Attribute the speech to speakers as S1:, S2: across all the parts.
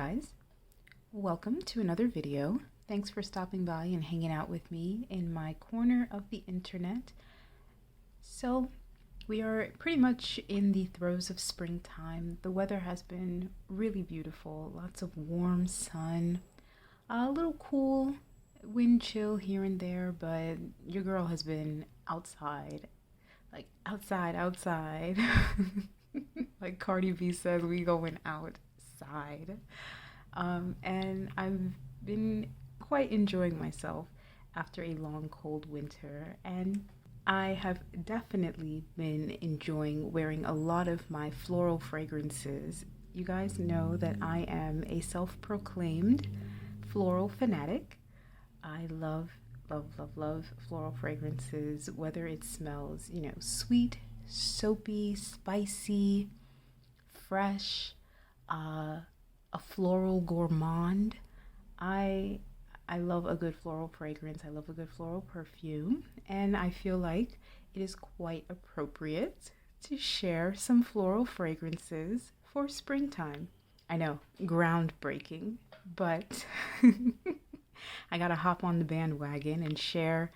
S1: guys, welcome to another video. Thanks for stopping by and hanging out with me in my corner of the internet. So we are pretty much in the throes of springtime. The weather has been really beautiful, lots of warm sun, a little cool wind chill here and there, but your girl has been outside, like outside. Like Cardi B says, we going outside. And I've been quite enjoying myself after a long cold winter, and I have definitely been enjoying wearing a lot of my floral fragrances. You guys know that I am a self-proclaimed floral fanatic. I love floral fragrances, whether it smells, sweet, soapy, spicy, fresh, a floral gourmand. I love a good floral fragrance. I love a good floral perfume, and I feel like it is quite appropriate to share some floral fragrances for springtime. I know, groundbreaking, but I gotta hop on the bandwagon and share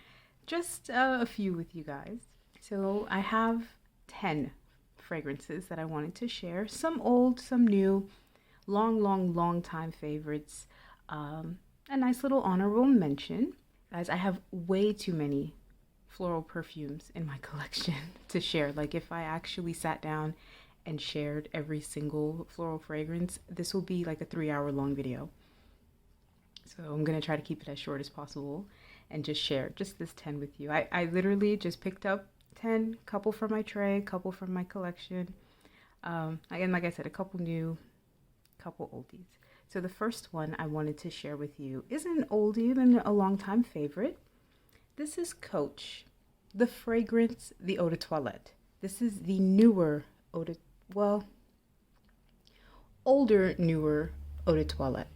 S1: just a few with you guys. So I have 10 fragrances that I wanted to share. Some old, some new, long time favorites. A nice little honorable mention. Guys, I have way too many floral perfumes in my collection to share. Like, if I actually sat down and shared every single floral fragrance, this will be like a 3-hour long video. So I'm gonna try to keep it as short as possible and just share just this 10 with you. I literally just picked up 10, couple from my tray, couple from my collection. Again, like I said, a couple new, couple oldies. So the first one I wanted to share with you is an oldie and a longtime favorite. This is Coach, the fragrance, the Eau de Toilette. This is the newer older, newer Eau de Toilette.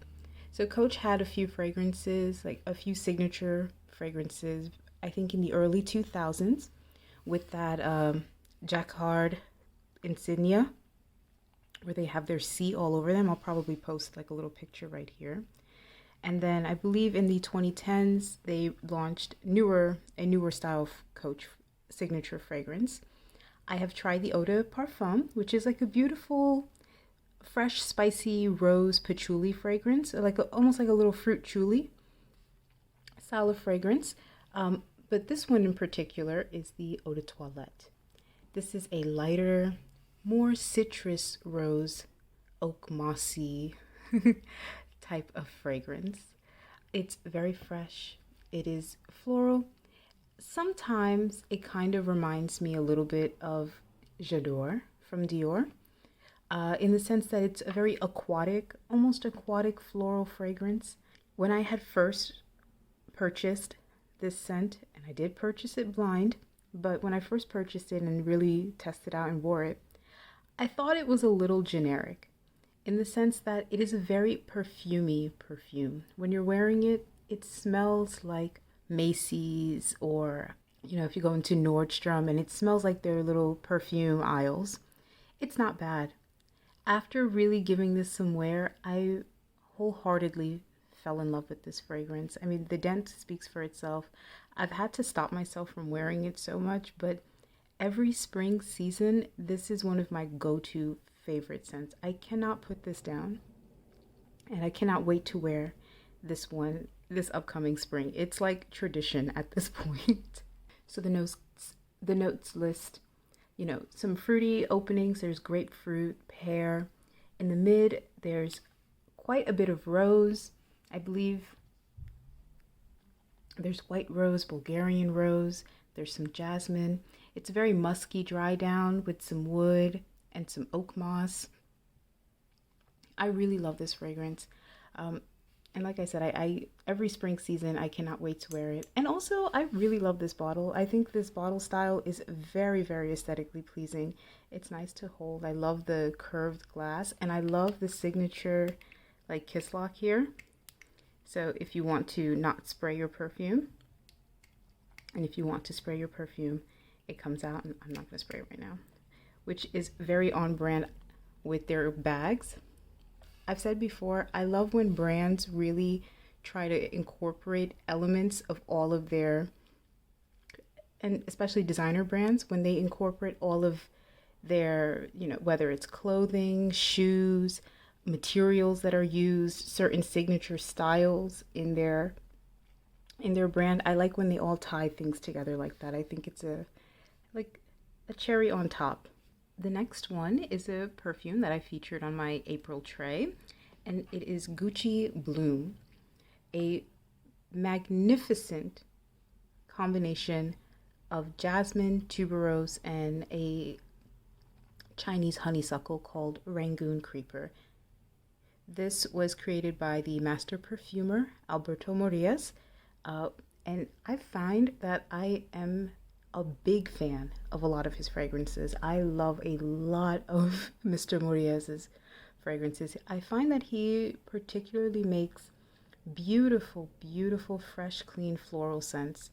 S1: So Coach had a few fragrances, like a few signature fragrances, I think in the early 2000s, with that jacquard insignia where they have their C all over them. I'll probably post like a little picture right here. And then I believe in the 2010s, they launched a newer style of Coach signature fragrance. I have tried the Eau de Parfum, which is like a beautiful, fresh, spicy rose patchouli fragrance, like almost like a little fruit chouli style of fragrance. But this one in particular is the Eau de Toilette. This is a lighter, more citrus rose, oak mossy type of fragrance. It's very fresh. It is floral. Sometimes it kind of reminds me a little bit of J'adore from Dior, in the sense that it's a very aquatic, almost aquatic floral fragrance. When I had first purchased this scent, and I did purchase it blind, but when I first purchased it and really tested out and wore it, I thought it was a little generic in the sense that it is a very perfumey perfume. When you're wearing it, it smells like Macy's, or, if you go into Nordstrom and it smells like their little perfume aisles. It's not bad. After really giving this some wear, I wholeheartedly fell in love with this fragrance. I mean, the dent speaks for itself. I've had to stop myself from wearing it so much, but every spring season, this is one of my go-to favorite scents. I cannot put this down, and I cannot wait to wear this one this upcoming spring. It's like tradition at this point. So the notes list, some fruity openings. There's grapefruit, pear. In the mid, there's quite a bit of rose. I believe there's white rose, Bulgarian rose. There's some jasmine. It's very musky, dry down with some wood and some oak moss. I really love this fragrance. And like I said, I every spring season, I cannot wait to wear it. And also, I really love this bottle. I think this bottle style is very, very aesthetically pleasing. It's nice to hold. I love the curved glass, and I love the signature like kiss lock here. So if you want to not spray your perfume, and if you want to spray your perfume, it comes out, and I'm not going to spray it right now, which is very on brand with their bags. I've said before, I love when brands really try to incorporate elements of all of their, and especially designer brands, when they incorporate all of their, whether it's clothing, shoes, materials that are used, certain signature styles in their brand. I like when they all tie things together like that. I think it's like a cherry on top. The next one is a perfume that I featured on my April tray, and it is Gucci Bloom, a magnificent combination of jasmine, tuberose, and a Chinese honeysuckle called Rangoon Creeper. This was created by the master perfumer Alberto Morillas, and I find that I am a big fan of a lot of his fragrances. I love a lot of Mr. Morillas's fragrances. I find that he particularly makes beautiful, beautiful, fresh, clean floral scents.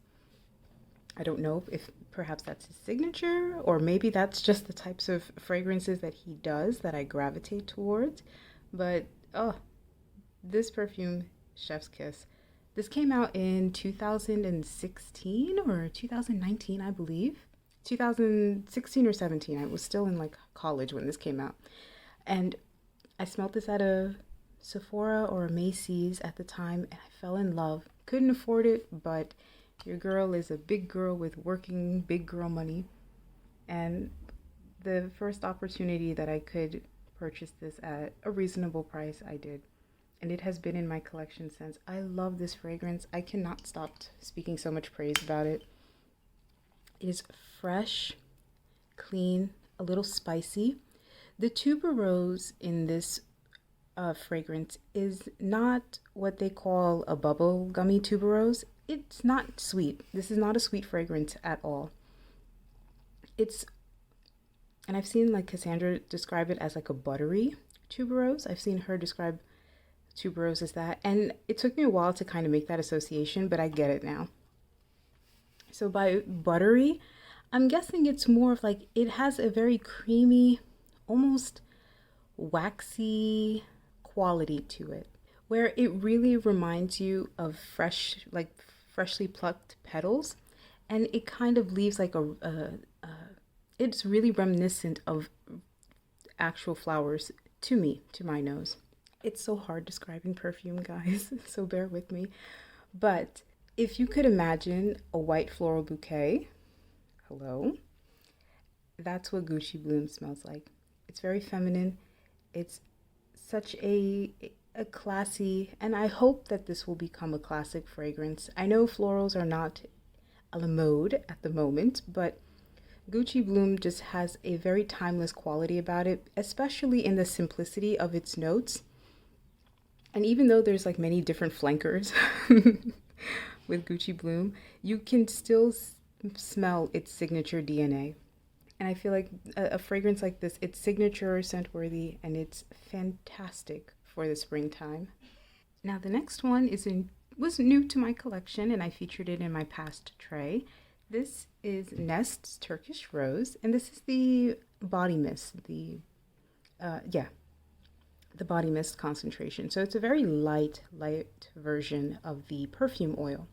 S1: I don't know if perhaps that's his signature, or maybe that's just the types of fragrances that he does that I gravitate towards. But oh, this perfume, chef's kiss. This came out in 2016 or 2019, I believe. 2016 or 17. I was still in like college when this came out. And I smelled this at a Sephora or a Macy's at the time, and I fell in love. Couldn't afford it, but your girl is a big girl with working big girl money. And the first opportunity that I could purchase this at a reasonable price, I did. And it has been in my collection since. I love this fragrance. I cannot stop speaking so much praise about it. It is fresh, clean, a little spicy. The tuberose in this fragrance is not what they call a bubble gummy tuberose. It's not sweet. This is not a sweet fragrance at all. And I've seen like Cassandra describe it as like a buttery tuberose. I've seen her describe tuberose as that, and it took me a while to kind of make that association, but I get it now. So by buttery, I'm guessing it's more of like, it has a very creamy, almost waxy quality to it, where it really reminds you of freshly plucked petals, and it kind of leaves like it's really reminiscent of actual flowers to me, to my nose. It's so hard describing perfume, guys, so bear with me. But if you could imagine a white floral bouquet, hello, that's what Gucci Bloom smells like. It's very feminine. It's such a classy, and I hope that this will become a classic fragrance. I know florals are not a la mode at the moment, but Gucci Bloom just has a very timeless quality about it, especially in the simplicity of its notes. And even though there's like many different flankers with Gucci Bloom, you can still smell its signature DNA. And I feel like a fragrance like this, it's signature scent worthy, and it's fantastic for the springtime. Now the next one was new to my collection, and I featured it in my past tray. This is Nest's Turkish Rose, and this is the body mist, the body mist concentration. So it's a very light version of the perfume oil.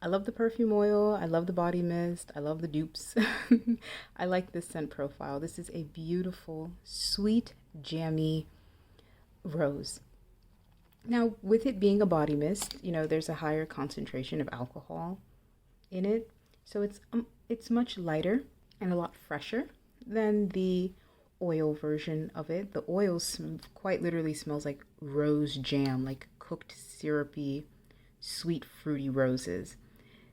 S1: I love the perfume oil. I love the body mist. I love the dupes. I like this scent profile. This is a beautiful, sweet, jammy rose. Now, with it being a body mist, there's a higher concentration of alcohol in it. So it's much lighter and a lot fresher than the oil version of it. The oil quite literally smells like rose jam, like cooked syrupy, sweet fruity roses.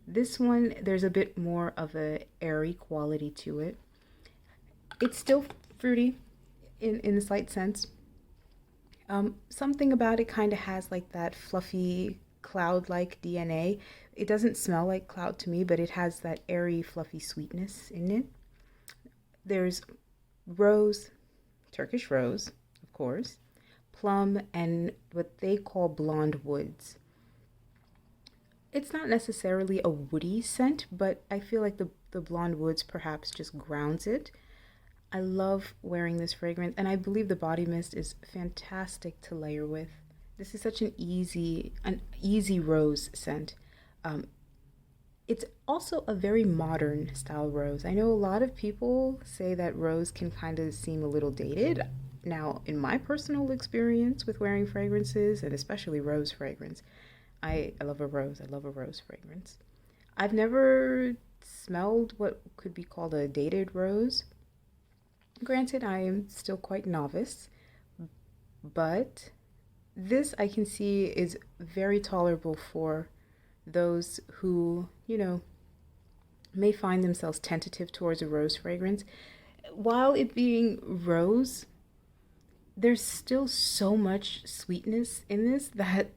S1: This one, there's a bit more of a airy quality to it. It's still fruity in a slight sense. Something about it kind of has like that fluffy cloud-like DNA. It doesn't smell like cloud to me, but it has that airy, fluffy sweetness in it. There's rose, Turkish rose, of course, plum, and what they call blonde woods. It's not necessarily a woody scent, but I feel like the blonde woods perhaps just grounds it. I love wearing this fragrance, and I believe the body mist is fantastic to layer with. This is such an easy rose scent. It's also a very modern style rose. I know a lot of people say that rose can kind of seem a little dated. Now, in my personal experience with wearing fragrances, and especially rose fragrance, I love a rose. I love a rose fragrance. I've never smelled what could be called a dated rose. Granted, I am still quite novice, but this I can see is very tolerable for those who, may find themselves tentative towards a rose fragrance. While it being rose, there's still so much sweetness in this that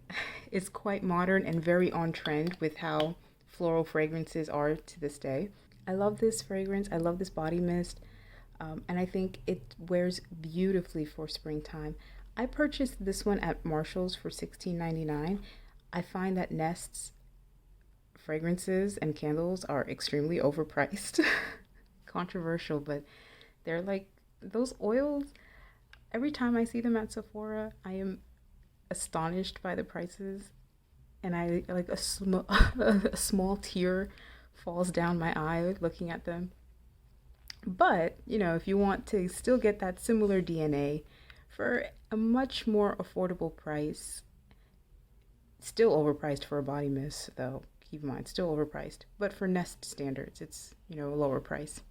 S1: is quite modern and very on trend with how floral fragrances are to this day. I love this fragrance. I love this body mist. And I think it wears beautifully for springtime. I purchased this one at Marshall's for $16.99. I find that Nest's fragrances and candles are extremely overpriced. Controversial, but they're like those oils. Every time I see them at Sephora, I am astonished by the prices, and I like a small tear falls down my eye looking at them. But, if you want to still get that similar DNA for a much more affordable price, still overpriced for a body mist though, keep in mind, still overpriced, but for Nest standards, it's, a lower price.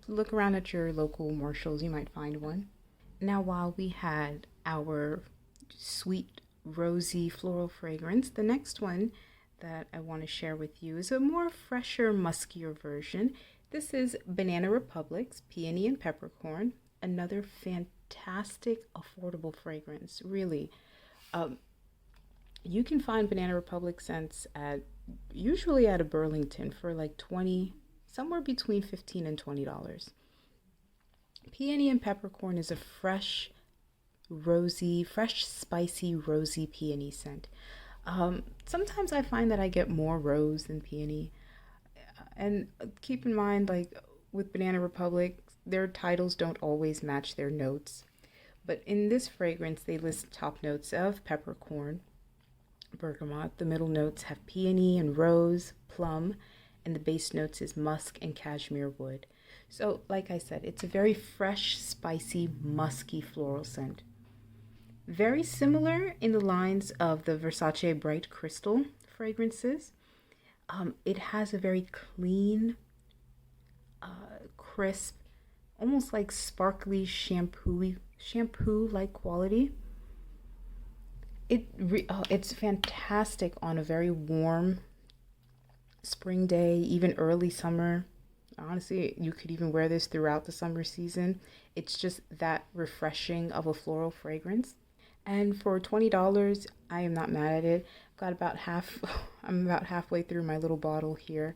S1: Look around at your local Marshalls, you might find one. Now, while we had our sweet, rosy floral fragrance, the next one that I want to share with you is a more fresher, muskier version. This is Banana Republic's Peony and Peppercorn, another fantastic, affordable fragrance, really. You can find Banana Republic scents usually at a Burlington for like somewhere between $15 and $20. Peony and Peppercorn is a fresh, spicy, rosy peony scent. Sometimes I find that I get more rose than peony. And keep in mind, like with Banana Republic, their titles don't always match their notes. But in this fragrance, they list top notes of peppercorn, bergamot. The middle notes have peony and rose, plum, and the base notes is musk and cashmere wood. So, like I said, it's a very fresh, spicy, musky floral scent. Very similar in the lines of the Versace Bright Crystal fragrances. It has a very clean, crisp, almost like sparkly shampoo-like quality. It's fantastic on a very warm spring day, even early summer. Honestly, you could even wear this throughout the summer season. It's just that refreshing of a floral fragrance. And for $20, I am not mad at it. I'm about halfway through my little bottle here.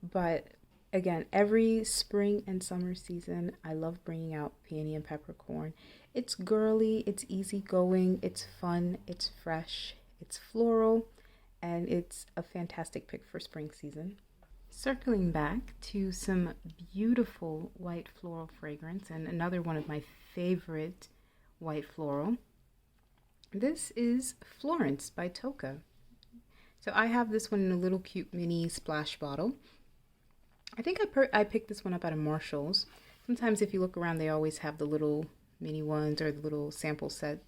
S1: But again, every spring and summer season, I love bringing out Peony and Peppercorn. It's girly, it's easygoing, it's fun, it's fresh, it's floral, and it's a fantastic pick for spring season. Circling back to some beautiful white floral fragrance, and another one of my favorite white floral. This is Florence by Tocca. So I have this one in a little cute mini splash bottle. I think I picked this one up at a Marshall's. Sometimes if you look around, they always have the little mini ones or the little sample set.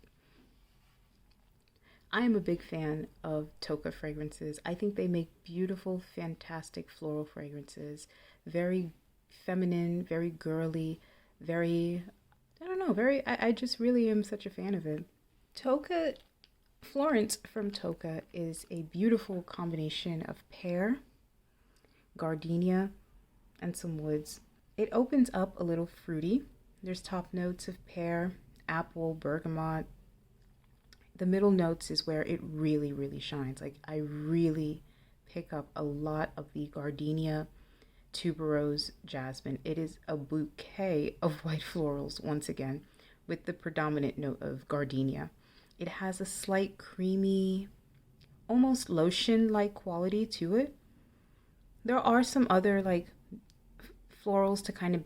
S1: I am a big fan of Tocca fragrances. I think they make beautiful, fantastic floral fragrances. Very feminine, very girly, I just really am such a fan of it. Florence from Tocca is a beautiful combination of pear, gardenia, and some woods. It opens up a little fruity. There's top notes of pear, apple, bergamot. The middle notes is where it really, really shines. Like, I really pick up a lot of the gardenia, tuberose, jasmine. It is a bouquet of white florals, once again, with the predominant note of gardenia. It has a slight creamy, almost lotion-like quality to it. There are some other florals to kind of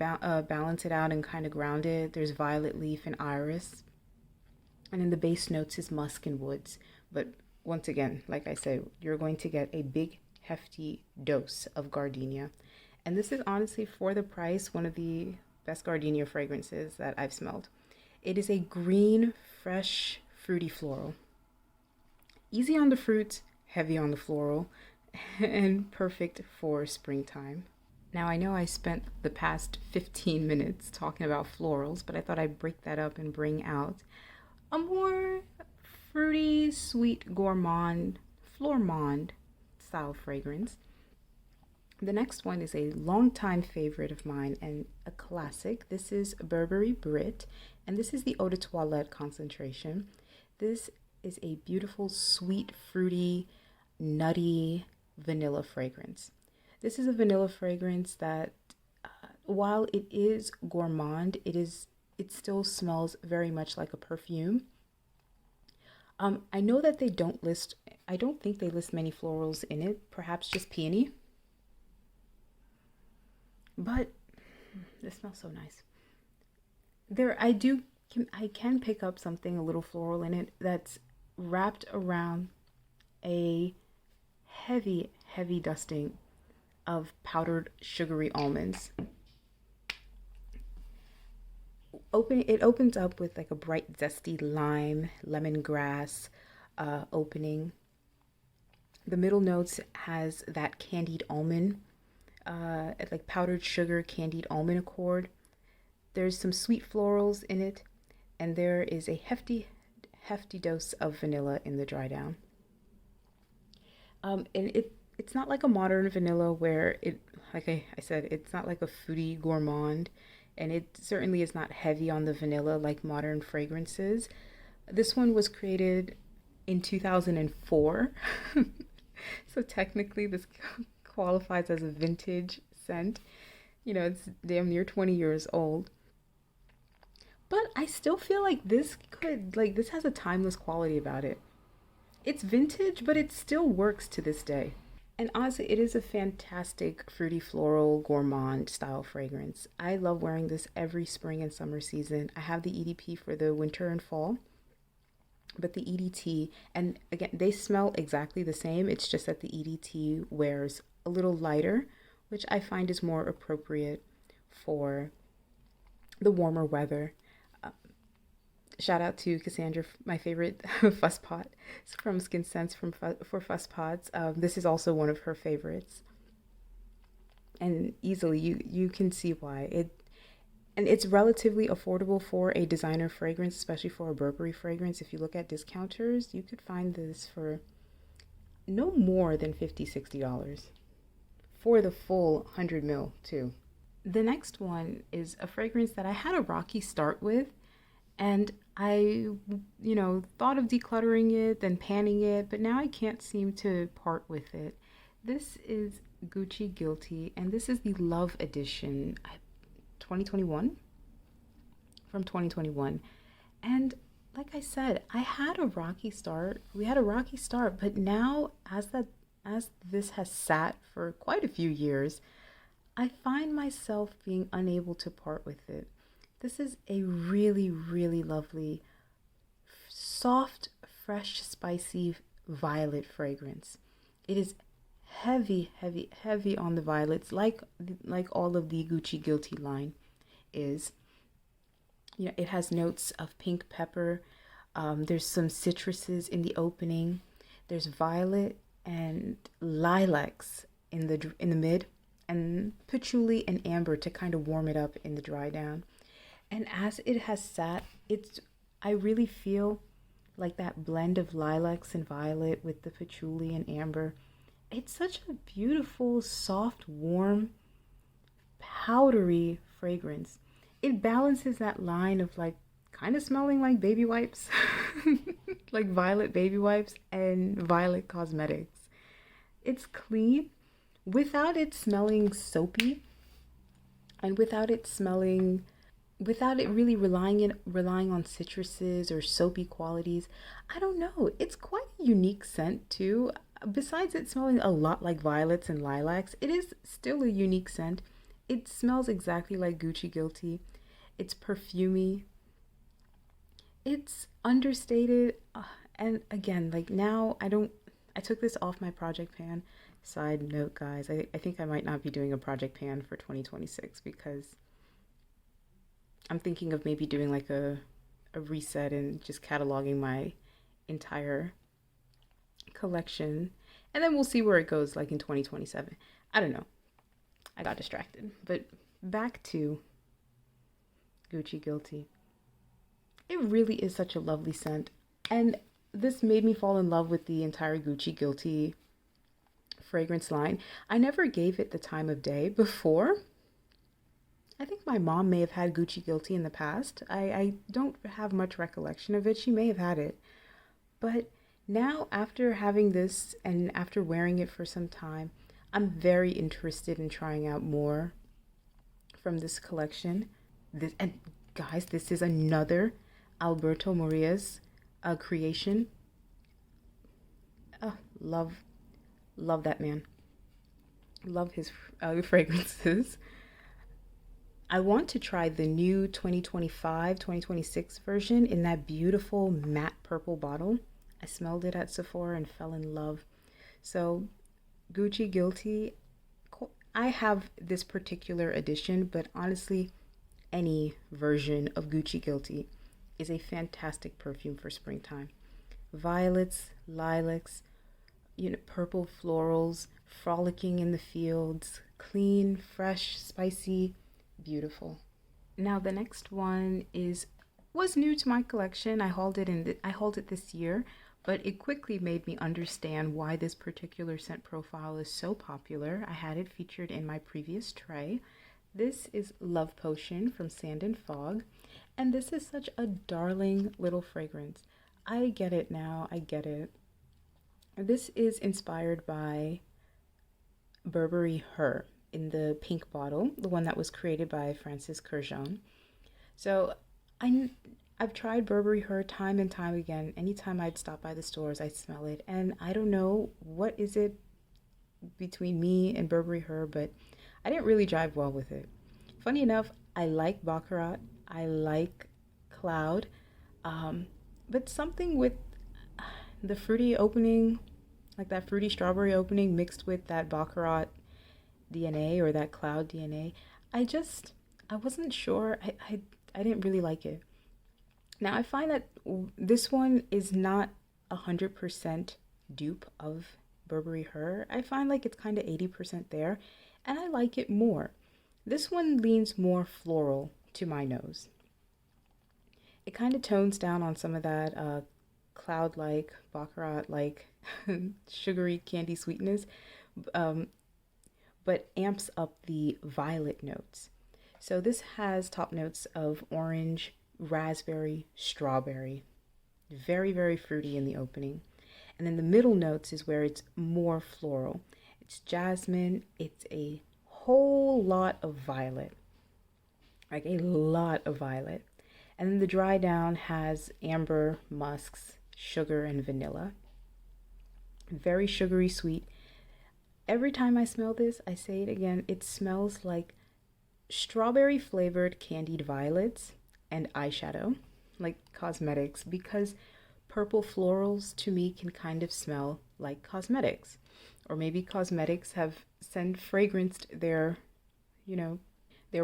S1: balance it out and kind of ground it. There's violet leaf and iris. And in the base notes is musk and woods. But once again, like I said, you're going to get a big, hefty dose of gardenia. And this is honestly, for the price, one of the best gardenia fragrances that I've smelled. It is a green, fresh, fruity floral. Easy on the fruit, heavy on the floral, and perfect for springtime. Now, I know I spent the past 15 minutes talking about florals, but I thought I'd break that up and bring out a more fruity, sweet, gourmand, flormand style fragrance. The next one is a longtime favorite of mine and a classic. This is Burberry Brit, and this is the Eau de Toilette concentration. This is a beautiful, sweet, fruity, nutty vanilla fragrance. This is a vanilla fragrance that, while it is gourmand, it still smells very much like a perfume. I know that I don't think they list many florals in it, perhaps just peony. But this smells so nice. I can pick up something a little floral in it that's wrapped around a heavy, heavy dusting of powdered sugary almonds. It opens up with like a bright, zesty lime, lemongrass opening. The middle notes has that candied almond, like powdered sugar, candied almond accord. There's some sweet florals in it, and there is a hefty, hefty dose of vanilla in the dry down. And it's not like a modern vanilla where like I said, it's not like a foodie gourmand, and it certainly is not heavy on the vanilla like modern fragrances. This one was created in 2004, so technically this qualifies as a vintage scent. You know, it's damn near 20 years old. But I still feel like this has a timeless quality about it. It's vintage, but it still works to this day. And honestly, it is a fantastic fruity floral gourmand style fragrance. I love wearing this every spring and summer season. I have the EDP for the winter and fall, but the EDT, and again, they smell exactly the same. It's just that the EDT wears a little lighter, which I find is more appropriate for the warmer weather. Shout out to Cassandra, my favorite fuss pot from Skin Sense for fuss pots. This is also one of her favorites, and easily you can see why and it's relatively affordable for a designer fragrance, especially for a Burberry fragrance. If you look at discounters, you could find this for no more than $50-$60 for the full 100 ml too. The next one is a fragrance that I had a rocky start with, and I, thought of decluttering it, then panning it, but now I can't seem to part with it. This is Gucci Guilty, and this is the Love Edition 2021, from 2021. And like I said, we had a rocky start, but now as this has sat for quite a few years, I find myself being unable to part with it. This is a really, really lovely, soft, fresh, spicy violet fragrance. It is heavy, heavy, heavy on the violets, like all of the Gucci Guilty line is. It has notes of pink pepper. There's some citruses in the opening. There's violet and lilacs in the mid, and patchouli and amber to kind of warm it up in the dry down. And as it has sat, I really feel like that blend of lilacs and violet with the patchouli and amber. It's such a beautiful, soft, warm, powdery fragrance. It balances that line of like kind of smelling like baby wipes, like violet baby wipes and violet cosmetics. It's clean without it smelling soapy, and without it really relying on citruses or soapy qualities. I don't know. It's quite a unique scent too. Besides it smelling a lot like violets and lilacs, it is still a unique scent. It smells exactly like Gucci Guilty. It's perfumey. It's understated. And again, like now I took this off my project pan. Side note, guys, I think I might not be doing a project pan for 2026 because I'm thinking of maybe doing like a reset and just cataloging my entire collection. And then we'll see where it goes like in 2027. I don't know. I got distracted. But back to Gucci Guilty. It really is such a lovely scent. And this made me fall in love with the entire Gucci Guilty fragrance line. I never gave it the time of day before. I think my mom may have had Gucci Guilty in the past. I don't have much recollection of it. She may have had it. But now, after having this and after wearing it for some time, I'm very interested in trying out more from this collection. And guys, this is another Alberto Moria's creation. Love that man. Love his fragrances. I want to try the new 2025-2026 version in that beautiful matte purple bottle. I smelled it at Sephora and fell in love. So Gucci Guilty, I have this particular edition, but honestly, any version of Gucci Guilty is a fantastic perfume for springtime. Violets, lilacs, purple florals, frolicking in the fields, clean, fresh, spicy, beautiful. Now the next one was new to my collection. I hauled it this year, but it quickly made me understand why this particular scent profile is so popular. I had it featured in my previous tray. This is Love Potion from Sand and Fog, and this is such a darling little fragrance. I get it now. I get it. This is inspired by Burberry Her in the pink bottle, the one that was created by Francis Kurkdjian. So I've tried Burberry Her time and time again. Anytime I'd stop by the stores, I'd smell it. And I don't know what is it between me and Burberry Her, but I didn't really jive well with it. Funny enough, I like Baccarat. I like Cloud. But something with the fruity opening, like that fruity strawberry opening mixed with that Baccarat DNA or that Cloud DNA, I wasn't sure. I didn't really like it. Now I find that this one is not 100% dupe of Burberry Her. I find like it's kind of 80% there, and I like it more. This one leans more floral to my nose. It kind of tones down on some of that cloud-like, Baccarat-like sugary candy sweetness, but amps up the violet notes. So this has top notes of orange, raspberry, strawberry. Very, very fruity in the opening. And then the middle notes is where it's more floral. It's jasmine. It's a whole lot of violet. Like a lot of violet. And then the dry down has amber, musks, sugar, and vanilla. Very sugary sweet. Every time I smell this, I say it again, it smells like strawberry flavored candied violets and eyeshadow, like cosmetics, because purple florals to me can kind of smell like cosmetics. Or maybe cosmetics have fragranced their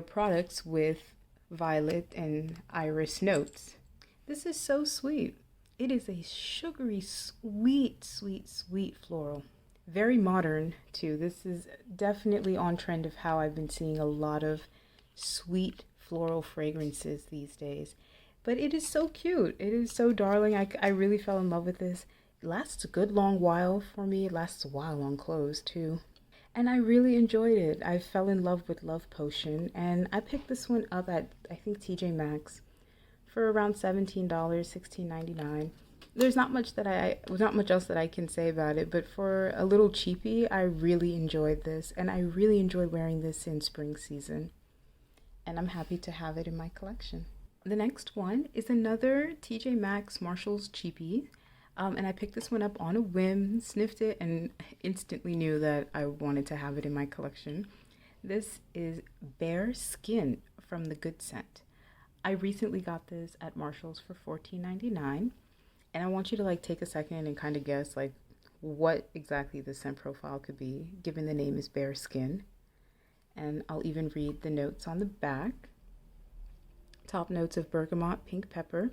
S1: products with violet and iris notes. This is so sweet. It is a sugary, sweet, sweet, sweet floral. Very modern too. This is definitely on trend of how I've been seeing a lot of sweet floral fragrances these days. But it is so cute. It is so darling. I really fell in love with this. It lasts a good long while for me. It lasts a while on clothes too. And I really enjoyed it. I fell in love with Love Potion, and I picked this one up at, I think, TJ Maxx for around $17, $16.99. There's not much else that I can say about it, but for a little cheapie, I really enjoyed this, and I really enjoyed wearing this in spring season. And I'm happy to have it in my collection. The next one is another TJ Maxx Marshalls cheapie. And I picked this one up on a whim, sniffed it, and instantly knew that I wanted to have it in my collection. This is Bare Skin from the Good Scent. I recently got this at Marshall's for $14.99, and I want you to like take a second and kind of guess like what exactly the scent profile could be, given the name is Bare Skin. And I'll even read the notes on the back. Top notes of bergamot, pink pepper.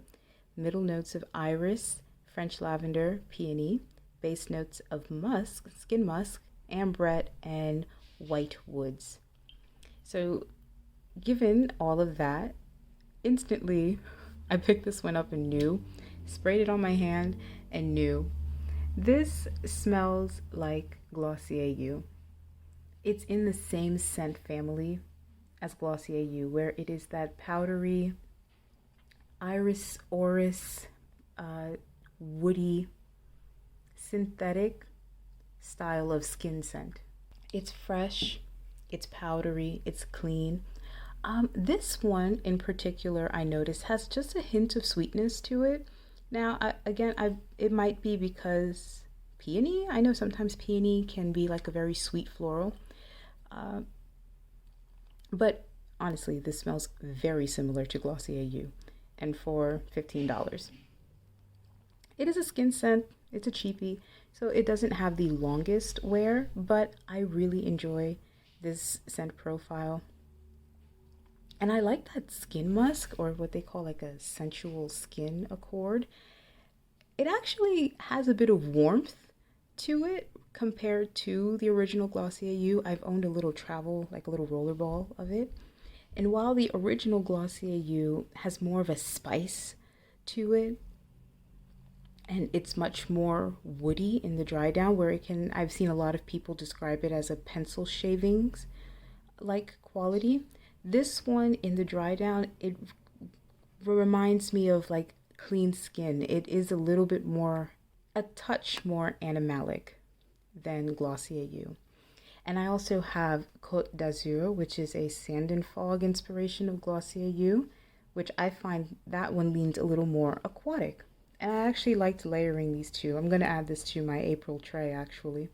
S1: Middle notes of iris, French lavender, peony. Base notes of musk, skin musk, ambrette, and white woods. So given all of that, instantly I picked this one up and knew, sprayed it on my hand and knew. This smells like Glossier You. It's in the same scent family as Glossier You, where it is that powdery, iris, orris, woody, synthetic style of skin scent. It's fresh, it's powdery, it's clean. This one in particular, I noticed, has just a hint of sweetness to it. Now, it might be because peony. I know sometimes peony can be like a very sweet floral. But honestly, this smells very similar to Glossier You, and for $15. It is a skin scent. It's a cheapie, so it doesn't have the longest wear, but I really enjoy this scent profile. And I like that skin musk, or what they call like a sensual skin accord. It actually has a bit of warmth to it compared to the original Glossier You. I've owned a little travel, like a little roller ball of it. And while the original Glossier You has more of a spice to it, and it's much more woody in the dry down, where I've seen a lot of people describe it as a pencil shavings like quality. This one in the dry down, it reminds me of like clean skin. It is a little bit more, a touch more animalic than Glossier You. And I also have Côte d'Azur, which is a sand and fog inspiration of Glossier You, which I find that one leans a little more aquatic. And I actually liked layering these two. I'm going to add this to my April tray actually.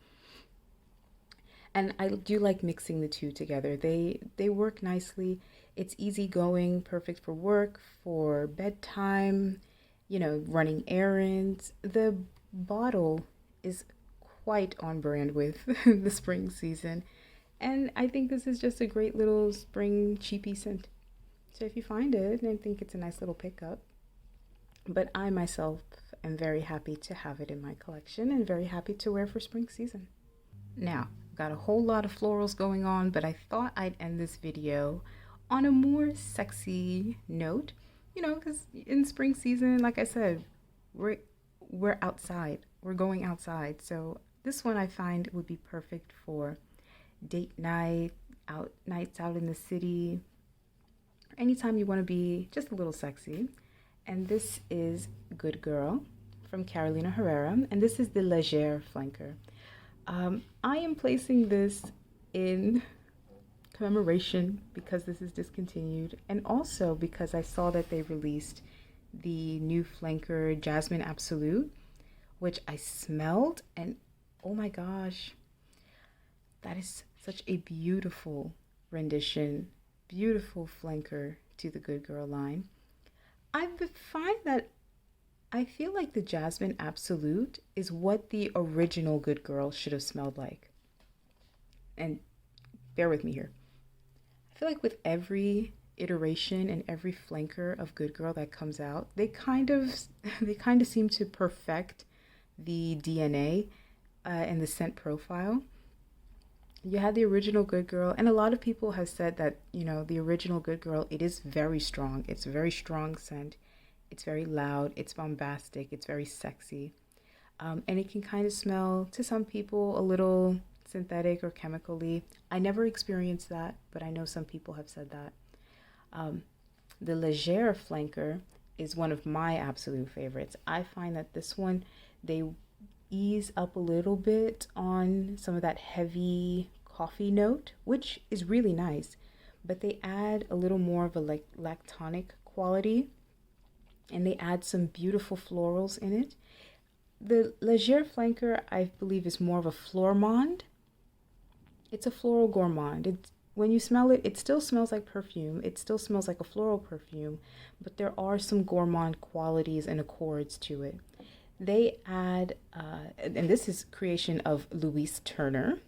S1: And I do like mixing the two together. They work nicely. It's easygoing, perfect for work, for bedtime, running errands. The bottle is quite on brand with the spring season. And I think this is just a great little spring cheapie scent. So if you find it, I think it's a nice little pickup. But I myself am very happy to have it in my collection and very happy to wear for spring season. Now, got a whole lot of florals going on, but I thought I'd end this video on a more sexy note, because in spring season, like I said, we're outside, we're going outside. So this one I find would be perfect for date night, nights out in the city, anytime you want to be just a little sexy. And this is Good Girl from Carolina Herrera, and this is the Legere flanker. I am placing this in commemoration because this is discontinued, and also because I saw that they released the new flanker Jasmine Absolute, which I smelled, and oh my gosh, that is such a beautiful rendition, beautiful flanker to the Good Girl line. I find that I feel like the Jasmine Absolute is what the original Good Girl should have smelled like. And bear with me here. I feel like with every iteration and every flanker of Good Girl that comes out, they kind of seem to perfect the DNA and the scent profile. You had the original Good Girl, and a lot of people have said that, the original Good Girl, it is very strong. It's a very strong scent. It's very loud. It's bombastic. It's very sexy. And it can kind of smell, to some people, a little synthetic or chemically. I never experienced that, but I know some people have said that. The Legere flanker is one of my absolute favorites. I find that this one, they ease up a little bit on some of that heavy coffee note, which is really nice, but they add a little more of a lactonic quality, and they add some beautiful florals in it. The Legere flanker, I believe, is more of a flormand. It's a floral gourmand. when you smell it, it still smells like perfume. It still smells like a floral perfume, but there are some gourmand qualities and accords to it. They add, and this is creation of Louise Turner,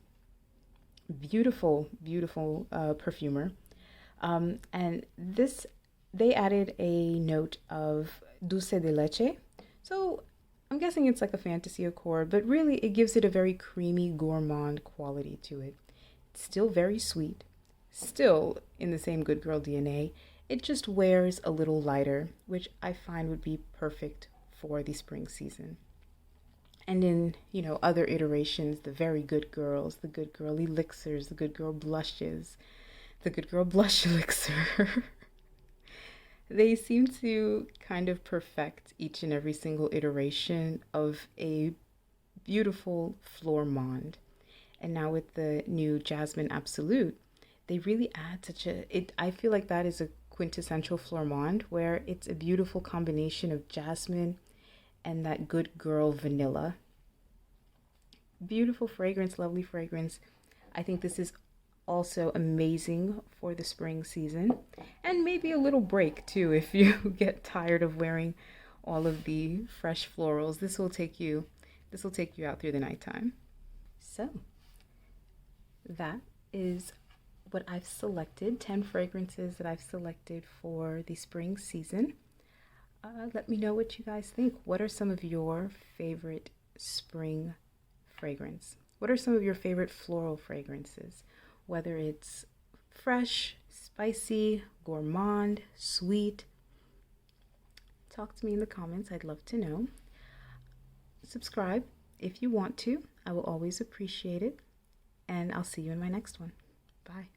S1: beautiful, beautiful perfumer. And this, they added a note of dulce de leche. So I'm guessing it's like a fantasy accord, but really it gives it a very creamy gourmand quality to it. It's still very sweet, still in the same good girl DNA. It just wears a little lighter, which I find would be perfect for the spring season. And in, you know, other iterations, the very good girls, the good girl elixirs, the good girl blushes, the good girl blush elixir. They seem to kind of perfect each and every single iteration of a beautiful flormand. And now with the new Jasmine Absolute, they really add such a, I feel like that is a quintessential flormand where it's a beautiful combination of jasmine and that good girl vanilla. Beautiful fragrance, lovely fragrance. I think this is also amazing for the spring season, and maybe a little break too if you get tired of wearing all of the fresh florals. This will take you out through the nighttime. So that is what I've selected, 10 fragrances that I've selected for the spring season. Let me know what you guys think. What are some of your favorite spring fragrance? What are some of your favorite floral fragrances? Whether it's fresh, spicy, gourmand, sweet. Talk to me in the comments. I'd love to know. Subscribe if you want to. I will always appreciate it. And I'll see you in my next one. Bye.